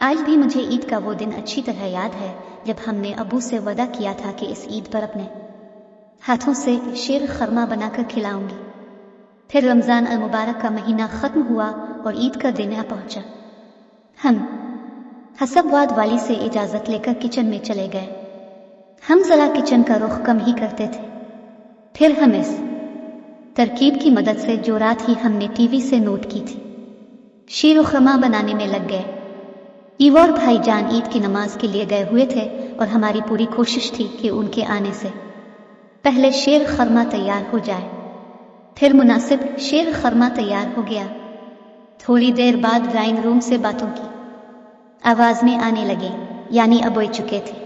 آج بھی مجھے عید کا وہ دن اچھی طرح یاد ہے جب ہم نے ابو سے وعدہ کیا تھا کہ اس عید پر اپنے ہاتھوں سے شیر خرما بنا کر کھلاؤں گی۔ پھر رمضان المبارک کا مہینہ ختم ہوا اور عید کا دن آ پہنچا۔ ہم حسب واد والی سے اجازت لے کر کچن میں چلے گئے۔ ہم ذرا کچن کا رخ کم ہی کرتے تھے۔ پھر ہم اس ترکیب کی مدد سے جو رات ہی ہم نے ٹی وی سے نوٹ کی تھی شیر و خرما بنانے میں لگ گئے۔ ایو اور بھائی جان عید کی نماز کے لیے گئے ہوئے تھے اور ہماری پوری کوشش تھی کہ ان کے آنے سے پہلے شیر خرما تیار ہو جائے۔ پھر مناسب شیر خرما تیار ہو گیا۔ تھوڑی دیر بعد ڈرائنگ روم سے باتوں کی آوازیں آنے لگے، یعنی اب آ چکے تھے۔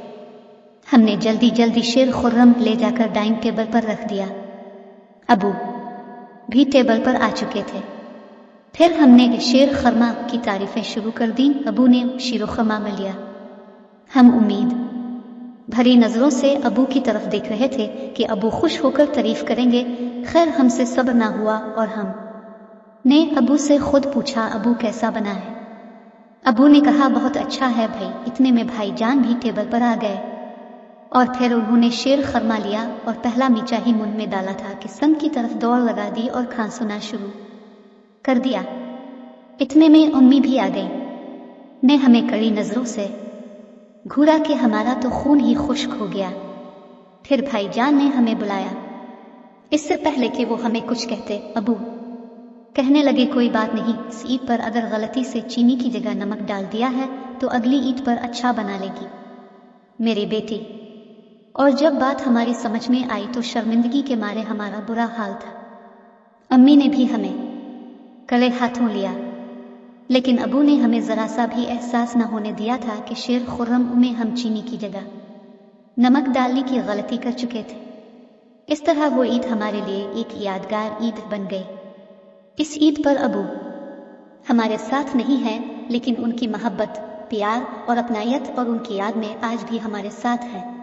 ہم نے جلدی جلدی شیر خرم لے جا کر ڈائننگ ٹیبل پر رکھ دیا۔ ابو بھی ٹیبل پر آ چکے تھے۔ پھر ہم نے شیر خرما کی تعریفیں شروع کر دیں۔ ابو نے شیر و خرما میں لیا۔ ہم امید بھری نظروں سے ابو کی طرف دیکھ رہے تھے کہ ابو خوش ہو کر تعریف کریں گے۔ خیر ہم سے صبر نہ ہوا اور ہم نے ابو سے خود پوچھا، ابو کیسا بنا ہے؟ ابو نے کہا بہت اچھا ہے بھائی۔ اتنے میں بھائی جان بھی ٹیبل پر آ گئے اور پھر انہوں نے شیر خرما لیا اور پہلا میچا ہی منہ میں ڈالا تھا کہ سنگ کی طرف دوڑ لگا دی اور کھانسنا شروع کر دیا۔ اتنے میں امی بھی آ گئی، نے ہمیں کڑی نظروں سے گھورا کہ ہمارا تو خون ہی خشک ہو گیا۔ پھر بھائی جان نے ہمیں بلایا۔ اس سے پہلے کہ وہ ہمیں کچھ کہتے ابو کہنے لگے کوئی بات نہیں، اس عید پر اگر غلطی سے چینی کی جگہ نمک ڈال دیا ہے تو اگلی عید پر اچھا بنا لے گی میری بیٹی۔ اور جب بات ہماری سمجھ میں آئی تو شرمندگی کے مارے ہمارا برا حال تھا۔ امی نے بھی ہمیں کڑے ہاتھوں لیا، لیکن ابو نے ہمیں ذرا سا بھی احساس نہ ہونے دیا تھا کہ شیر خرم میں ہم چینی کی جگہ نمک ڈالنے کی غلطی کر چکے تھے۔ اس طرح وہ عید ہمارے لیے ایک یادگار عید بن گئی۔ اس عید پر ابو ہمارے ساتھ نہیں ہیں، لیکن ان کی محبت، پیار اور اپنائیت اور ان کی یاد میں آج بھی ہمارے ساتھ ہیں۔